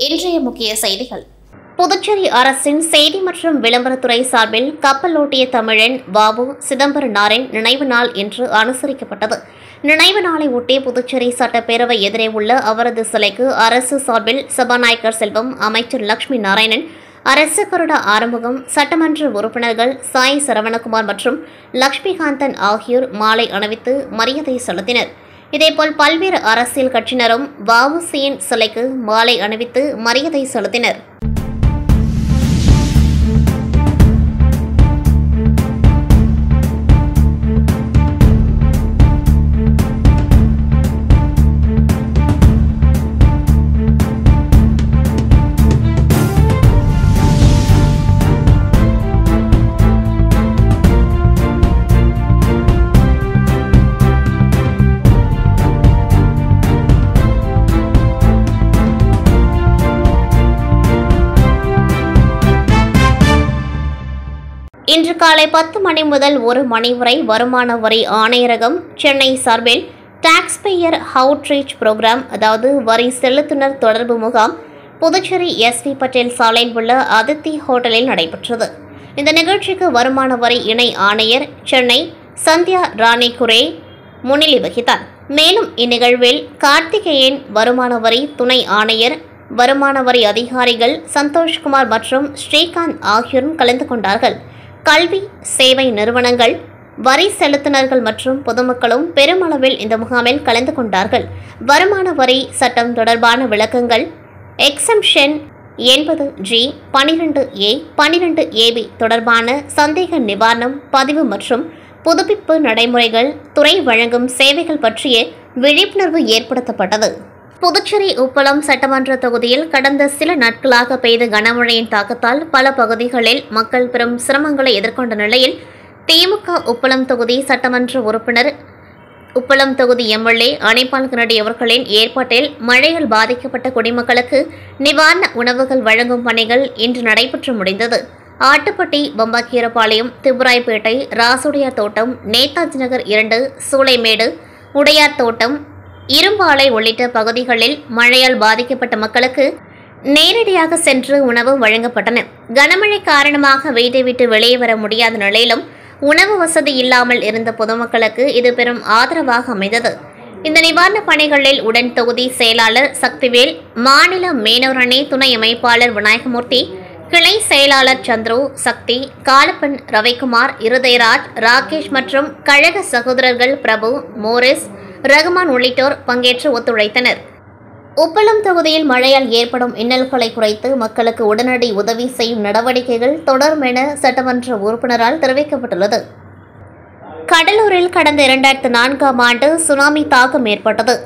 இன்றைய முக்கிய செய்திகள். புதுச்சேரி அரசின் செய்தி மற்றும் விளம்பரத்துறை சார்பில் கப்பலோட்டிய தமிழன் வ.உ. சிதம்பரனாரின் நினைவு நாள் இன்று அனுசரிக்கப்பட்டது. நினைவு நாளை ஒட்டி புதுச்சேரி சட்டப்பேரவை எதிரே உள்ள அவரது சிலைக்கு அரசு சார்பில் சபாநாயகர் செல்வம், அமைச்சர் லட்சுமி நாராயணன், அரசு கருட ஆறுமுகம், சட்டமன்ற உறுப்பினர்கள் சாய் சரவணகுமார் மற்றும் லட்சுமிகாந்தன் ஆகியோர் மாலை அணிவித்து மரியாதை செலுத்தினர். இதேபோல் பல்வேறு அரசியல் கட்சியினரும் வ.உ.சியின் சிலைக்கு மாலை அணிவித்து மரியாதை செலுத்தினர். இன்று காலை 10 மணி முதல் 1 மணி வரை வருமான வரி ஆணையரகம் சென்னை சார்பில் டாக்ஸ் பேயர் அவுட்ரீச் புரோகிராம், அதாவது வரி செலுத்துனர் தொடர்பு முகாம் புதுச்சேரி எஸ்.வி. பட்டேல் சாலையில் உள்ள அதித்தி ஹோட்டலில் நடைபெற்றது. இந்த நிகழ்ச்சிக்கு வருமான வரி இணை ஆணையர் சென்னை சந்தியா ராணி குரே முன்னிலை வகித்தார். மேலும் இந்நிகழ்வில் கார்த்திகேயன், வருமான வரி துணை ஆணையர், வருமான வரி அதிகாரிகள் சந்தோஷ்குமார் மற்றும் ஸ்ரீகாந்த் ஆகியோரும் கலந்து கொண்டார்கள். கல்வி, சேவை நிறுவனங்கள், வரி செலுத்துனர்கள் மற்றும் பொதுமக்களும் பெருமளவில் இந்த முகாமில் கலந்து கொண்டார்கள். வருமான வரி சட்டம் தொடர்பான விளக்கங்கள், எக்ஸம்ஷன் 80G, 12A, 12AB தொடர்பான சந்தேக நிவாரணம், பதிவு மற்றும் புதுப்பிப்பு நடைமுறைகள், துறை வழங்கும் சேவைகள் பற்றிய விழிப்புணர்வு ஏற்படுத்தப்பட்டது. புதுச்சேரி உப்பளம் சட்டமன்ற தொகுதியில் கடந்த சில நாட்களாக பெய்த கனமழையின் தாக்கத்தால் பல பகுதிகளில் மக்கள் பெரும் சிரமங்களை எதிர்கொண்ட நிலையில் திமுக உப்பளம் தொகுதி சட்டமன்ற உறுப்பினர், உப்பளம் தொகுதி எம்எல்ஏ அனிபால் கனடி அவர்களின் ஏற்பாட்டில் மழையால் பாதிக்கப்பட்ட குடிமக்களுக்கு நிவாரண உணவுகள் வழங்கும் பணிகள் இன்று நடைபெற்று முடிந்தது. ஆட்டுப்பட்டி, பம்பாக்கீரபாளையம், திபுராய்பேட்டை, ராசுடையார் தோட்டம், நேதாஜி நகர் 2, சூளைமேடு, உடையார் தோட்டம், இரும்பாலை உள்ளிட்ட பகுதிகளில் மழையால் பாதிக்கப்பட்ட மக்களுக்கு நேரடியாக சென்று உணவு வழங்கப்பட்டன. கனமழை காரணமாக வீட்டை விட்டு வெளியே வர முடியாத நிலையிலும் உணவு வசதி இல்லாமல் இருந்த பொதுமக்களுக்கு இது பெரும் ஆதரவாக அமைந்தது. இந்த நிவாரணப் பணிகளில் உடன் தொகுதி செயலாளர் சக்திவேல், மாநில மீனவர் அணி துணை அமைப்பாளர் விநாயகமூர்த்தி, கிளை செயலாளர் சந்துரு, சக்தி, காலப்பன், ரவிக்குமார், இருதயராஜ், ராகேஷ் மற்றும் கழக சகோதரர்கள் பிரபு, மோரிஸ், ரகுமான் உள்ளிட்டோர் பங்கேற்று ஒத்துழைத்தனர். உப்பளம் தொகுதியில் மழையால் ஏற்படும் இன்னல்களை குறைத்து மக்களுக்கு உடனடி உதவி செய்யும் நடவடிக்கைகள் தொடரும் என சட்டமன்ற உறுப்பினரால் தெரிவிக்கப்பட்டுள்ளது. கடலூரில் கடந்த 2004ஆம் ஆண்டு சுனாமி தாக்கம் ஏற்பட்டது.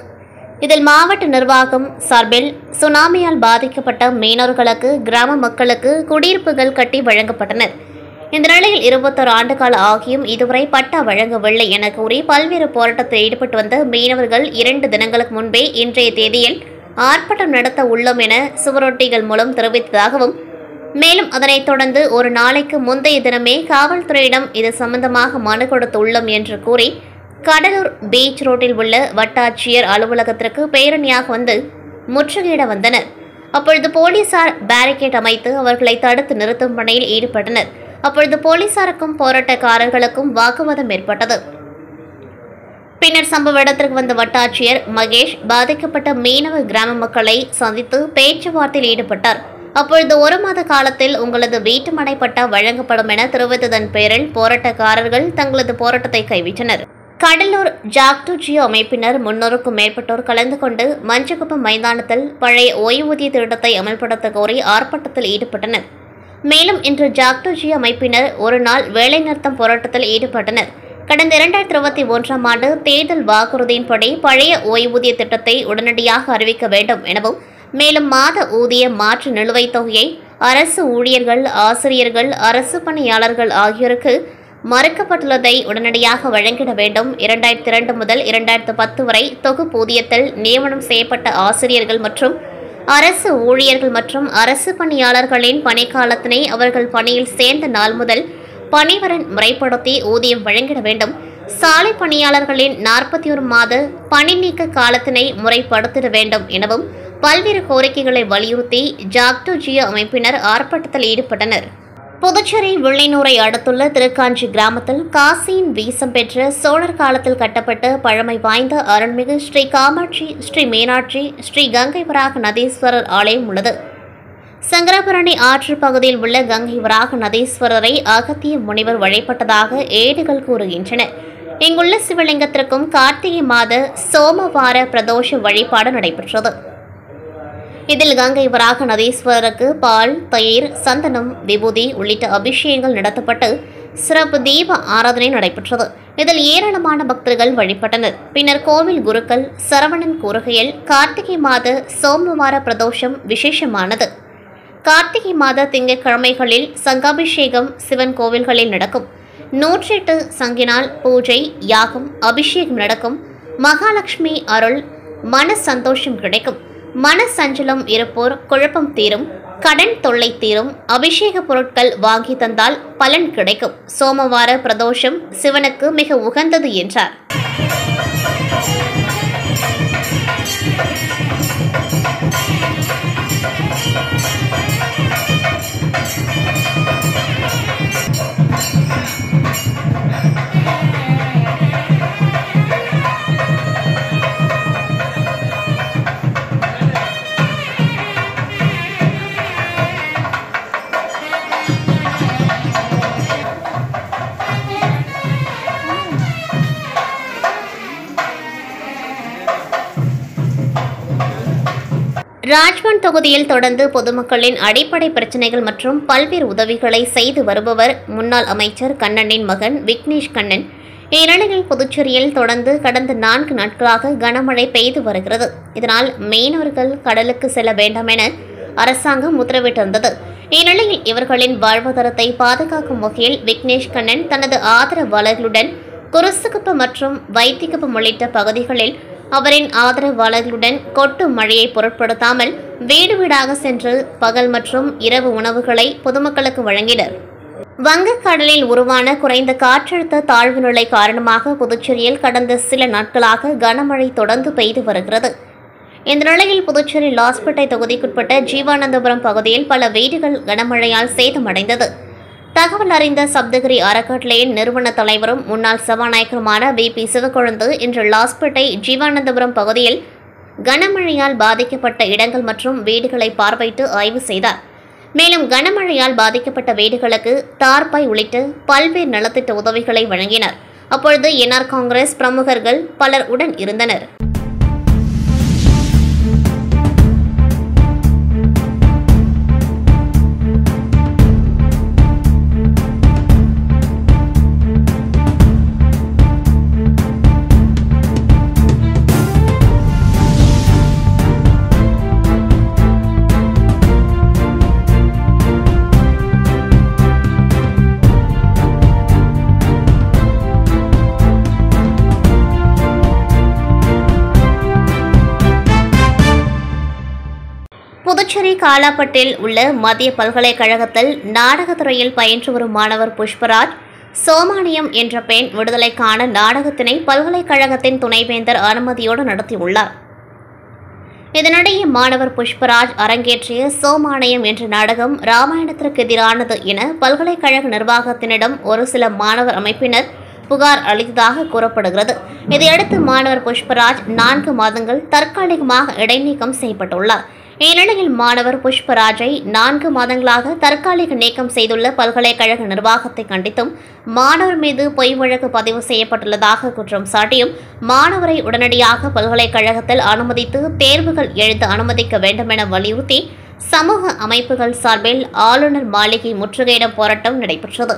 இதில் மாவட்ட நிர்வாகம் சார்பில் சுனாமியால் பாதிக்கப்பட்ட மீனவர்களுக்கு, கிராம மக்களுக்கு குடியிருப்புகள் கட்டி வழங்கப்பட்டனர். இந்த நிலையில் 21 ஆண்டுகால ஆகியும் இதுவரை பட்டா வழங்கவில்லை என கூறி பல்வேறு போராட்டத்தில் ஈடுபட்டு வந்த மீனவர்கள் 2 தினங்களுக்கு முன்பே இன்றைய தேதியில் ஆர்ப்பாட்டம் நடத்த உள்ளோம் என சுவரொட்டிகள் மூலம் தெரிவித்ததாகவும், மேலும் அதனைத் தொடர்ந்து ஒரு நாளைக்கு முந்தைய தினமே காவல்துறையிடம் இது சம்பந்தமாக மனு கொடுத்துள்ளோம் என்று கூறி கடலூர் பீச் ரோட்டில் உள்ள வட்டாட்சியர் அலுவலகத்திற்கு பேரணியாக வந்து முற்றுகையிட வந்தனர். அப்பொழுது போலீசார் பேரிகேட் அமைத்து அவர்களை தடுத்து நிறுத்தும் பணியில் ஈடுபட்டனர். அப்பொழுது போலீசாருக்கும் போராட்டக்காரர்களுக்கும் வாக்குவாதம் ஏற்பட்டது. பின்னர் சம்பவ இடத்திற்கு வந்த வட்டாட்சியர் மகேஷ் பாதிக்கப்பட்ட மீனவ கிராம மக்களை சந்தித்து பேச்சுவார்த்தையில் ஈடுபட்டார். அப்பொழுது 1 மாத காலத்தில் உங்களது வீட்டு மனை பட்டா வழங்கப்படும் என தெரிவித்ததன் பேரில் போராட்டக்காரர்கள் தங்களது போராட்டத்தை கைவிட்டனர். கடலூர் ஜாக்டோஜியோ அமைப்பினர் 300க்கும் மேற்பட்டோர் கலந்து கொண்டு மஞ்சக்குப்பம் மைதானத்தில் பழைய ஓய்வூதிய திட்டத்தை அமல்படுத்த கோரி ஆர்ப்பாட்டத்தில் ஈடுபட்டனர். மேலும் இன்று ஜாக்டோஜியோ அமைப்பினர் ஒரு நாள் வேலைநிறுத்தம் போராட்டத்தில் ஈடுபட்டனர். கடந்த 2021ஆம் ஆண்டு தேர்தல் வாக்குறுதியின்படி பழைய ஓய்வூதிய திட்டத்தை உடனடியாக அறிவிக்க வேண்டும் எனவும், மேலும் மாத ஊதிய மாற்று நிலுவைத் தொகையை அரசு ஊழியர்கள், ஆசிரியர்கள், அரசு பணியாளர்கள் ஆகியோருக்கு மறுக்கப்பட்டுள்ளதை உடனடியாக வழங்கிட வேண்டும். 2002 முதல் 2010 வரை தொகுப்பூதியத்தில் நியமனம் செய்யப்பட்ட ஆசிரியர்கள் மற்றும் அரசு ஊழியர்கள் மற்றும் அரசு பணியாளர்களின் பணிக்காலத்தினை அவர்கள் பணியில் சேர்ந்த நாள் முதல் பணிவரன் முறைப்படுத்தி ஊதியம் வழங்கிட வேண்டும். சாலை பணியாளர்களின் 41 மாத பணி நீக்க காலத்தினை முறைப்படுத்திட வேண்டும் எனவும், பல்வேறு கோரிக்கைகளை வலியுறுத்தி ஜாக்டோ ஜியோ அமைப்பினர் ஆர்ப்பாட்டத்தில் ஈடுபட்டனர். புதுச்சேரி வில்லியனூரை அடுத்துள்ள திருக்காஞ்சி கிராமத்தில் காசியின் வீசம் பெற்ற சோழர் காலத்தில் கட்டப்பட்ட பழமை வாய்ந்த அருள்மிகு ஸ்ரீ காமாட்சி, ஸ்ரீ மீனாட்சி, ஸ்ரீ கங்கை வராக நதீஸ்வரர் ஆலயம் உள்ளது. சங்கராபரணி ஆற்று பகுதியில் உள்ள கங்கை வராக நதீஸ்வரரை அகத்திய முனிவர் வழிபட்டதாக ஏடுகள் கூறுகின்றன. இங்குள்ள சிவலிங்கத்திற்கும் கார்த்திகை மாத சோமவார பிரதோஷ வழிபாடு நடைபெற்றது. இதில் கங்கை வராக நதீஸ்வரருக்கு பால், தயிர், சந்தனம், விபூதி உள்ளிட்ட அபிஷேகங்கள் நடத்தப்பட்டு சிறப்பு தீப ஆராதனை நடைபெற்றது. இதில் ஏராளமான பக்தர்கள் வழிபட்டனர். பின்னர் கோவில் குருக்கள் சரவணன் கூறுகையில், கார்த்திகை மாத சோமவார பிரதோஷம் விசேஷமானது. கார்த்திகை மாத திங்கட்கிழமைகளில் சங்காபிஷேகம் சிவன் கோவில்களில் நடக்கும். 108 சங்கினால் பூஜை, யாகம், அபிஷேகம் நடக்கும். மகாலட்சுமி அருள், மன சந்தோஷம் கிடைக்கும். மன சஞ்சலம் இருப்போர் குழப்பம் தீரும், கடன் தொல்லை தீரும். அபிஷேக பொருட்கள் வாங்கி தந்தால் பலன் கிடைக்கும். சோமவார பிரதோஷம் சிவனுக்கு மிக உகந்தது என்றார். ராஜ்பவன் தொகுதியில் தொடர்ந்து பொதுமக்களின் அடிப்படை பிரச்சினைகள் மற்றும் பல்வேறு உதவிகளை செய்து வருபவர் முன்னாள் அமைச்சர் கண்ணனின் மகன் விக்னேஷ் கண்ணன். இந்நிலையில் புதுச்சேரியில் தொடர்ந்து கடந்த 4 நாட்களாக கனமழை பெய்து வருகிறது. இதனால் மீனவர்கள் கடலுக்கு செல்ல வேண்டாம் என அரசாங்கம் உத்தரவிட்டிருந்தது. இந்நிலையில் இவர்களின் வாழ்வாதாரத்தை பாதுகாக்கும் வகையில் விக்னேஷ் கண்ணன் தனது ஆதரவாளர்களுடன் குருசுகுப்பம் மற்றும் வைத்திக்குப்பம் உள்ளிட்ட பகுதிகளில் அவரின் ஆதரவாளர்களுடன் கொட்டு மழையை பொருட்படுத்தாமல் வீடு வீடாக சென்று பகல் மற்றும் இரவு உணவுகளை பொதுமக்களுக்கு வழங்கினர். வங்கக்கடலில் உருவான குறைந்த காற்றழுத்த தாழ்வு நிலை காரணமாக புதுச்சேரியில் கடந்த சில நாட்களாக கனமழை தொடர்ந்து பெய்து வருகிறது. இந்த நிலையில் புதுச்சேரி லாஸ்பேட்டை தொகுதிக்குட்பட்ட ஜீவானந்தபுரம் பகுதியில் பல வீடுகள் கனமழையால் சேதமடைந்தது. தகவல் அறிந்த சப்தகிரி அறக்கட்டளையின் நிறுவன தலைவரும் முன்னாள் சபாநாயகருமான VP சிவக்கொழுந்து இன்று லாஸ்பேட்டை ஜீவானந்தபுரம் பகுதியில் கனமழையால் பாதிக்கப்பட்ட இடங்கள் மற்றும் வீடுகளை பார்வையிட்டு ஆய்வு செய்தார். மேலும் கனமழையால் பாதிக்கப்பட்ட வீடுகளுக்கு தார்பாய் உள்ளிட்ட பல்வேறு நலத்திட்ட உதவிகளை வழங்கினார். அப்பொழுது NR காங்கிரஸ் பிரமுகர்கள் பலர் உடன் இருந்தனர். புதுச்சேரி காலாப்பட்டில் உள்ள மத்திய பல்கலைக்கழகத்தில் நாடகத்துறையில் பயின்று வரும் மாணவர் புஷ்பராஜ் சோமானியம் என்ற பெண் விடுதலைக்கான நாடகத்தினை பல்கலைக்கழகத்தின் துணைவேந்தர் அனுமதியோடு நடத்தியுள்ளார். இதனிடையே மாணவர் புஷ்பராஜ் அரங்கேற்றிய சோமானியம் என்ற நாடகம் ராமாயணத்திற்கு எதிரானது என பல்கலைக்கழக நிர்வாகத்தினிடம் ஒரு சில மாணவர் அமைப்பினர் புகார் அளித்ததாக கூறப்படுகிறது. இதையடுத்து மாணவர் புஷ்பராஜ் 4 மாதங்கள் தற்காலிகமாக இடைநீக்கம் செய்யப்பட்டுள்ளார். இந்நிலையில் மாணவர் புஷ்பராஜை 4 மாதங்களாக தற்காலிக நீக்கம் செய்துள்ள பல்கலைக்கழக நிர்வாகத்தை கண்டித்தும் மாணவர் மீது பொய் வழக்கு பதிவு செய்யப்பட்டுள்ளதாக குற்றம் சாட்டியும் மாணவரை உடனடியாக பல்கலைக்கழகத்தில் அனுமதித்து தேர்வுகள் எழுத அனுமதிக்க வேண்டும் என வலியுறுத்தி சமூக அமைப்புகள் சார்பில் ஆளுநர் மாளிகை முற்றுகையிடும் போராட்டம் நடைபெற்றது.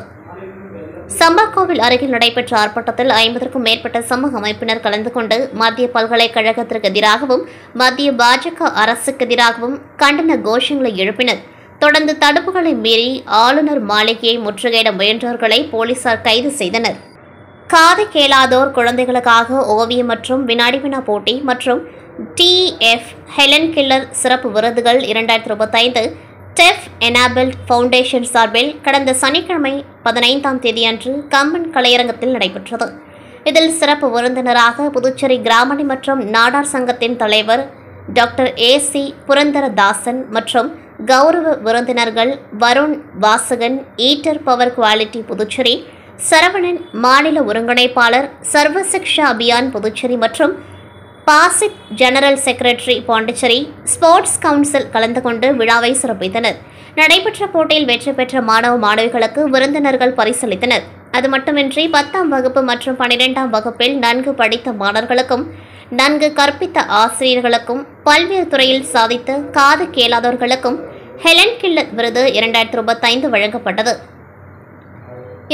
சம்பர்கோவில் அருகில் நடைபெற்ற ஆர்ப்பாட்டத்தில் 50க்கும் மேற்பட்ட சமூக அமைப்பினர் கலந்து கொண்டு மத்திய பல்கலைக்கழகத்திற்கு எதிராகவும் மத்திய பாஜக அரசுக்கு எதிராகவும் கண்டன கோஷங்களை எழுப்பினர். தொடர்ந்து தடுப்புகளை மீறி ஆளுநர் மாளிகையை முற்றுகையிட முயன்றவர்களை போலீசார் கைது செய்தனர். காது கேளாதோர் குழந்தைகளுக்காக ஓவியம் மற்றும் வினாடி வினா போட்டி மற்றும் TF ஹெலன் கில்லர் சிறப்பு விருதுகள் 2025 டெஃப் எனேபிள்ட் ஃபவுண்டேஷன் சார்பில் கடந்த சனிக்கிழமை 15ஆம் தேதியன்று கம்பன் கலையரங்கத்தில் நடைபெற்றது. இதில் சிறப்பு விருந்தினராக புதுச்சேரி கிராமணி மற்றும் நாடார் சங்கத்தின் தலைவர் டாக்டர் AC புரந்தரதாசன் மற்றும் கௌரவ விருந்தினர்கள் வருண் வாசகன், ஈட்டர் பவர் குவாலிட்டி புதுச்சேரி, சரவணன் மாநில ஒருங்கிணைப்பாளர், சர்வ சிக்ஷா அபியான் புதுச்சேரி மற்றும் பாசிட் general secretary Pondicherry sports council கலந்து கொண்டு விழாவை சிறப்பித்தனர். நடைபெற்ற போட்டியில் வெற்றி பெற்ற மாணவ மாணவிகளுக்கு விருந்தினர்கள் பரிசளித்தனர். அது மட்டுமின்றி 10ஆம் வகுப்பு மற்றும் 12ஆம் வகுப்பில் நன்கு படித்த மாணவர்களுக்கும் நன்கு கற்பித்த ஆசிரியர்களுக்கும் பல்வேறு துறையில் சாதித்த காது கேளாதவர்களுக்கும் ஹெலன் கில்லர் விருது 2025 வழங்கப்பட்டது.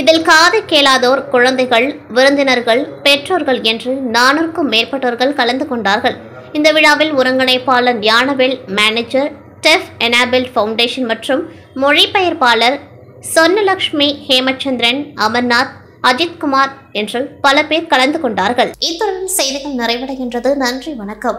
இதில் காது கேளாதோர், குழந்தைகள், விருந்தினர்கள், பெற்றோர்கள் என்று 400க்கும் மேற்பட்டோர்கள் கலந்து கொண்டார்கள். இந்த விழாவில் ஒருங்கிணைப்பாளர் Gnanavel, manager deaf enable foundation மற்றும் மொழிபெயர்ப்பாளர் சொன்னலட்சுமி, ஹேமச்சந்திரன், அமர்நாத், அஜித்குமார் என்று பல பேர் கலந்து கொண்டார்கள். இத்துடன் செய்திகள் நிறைவடைகின்றது. நன்றி, வணக்கம்.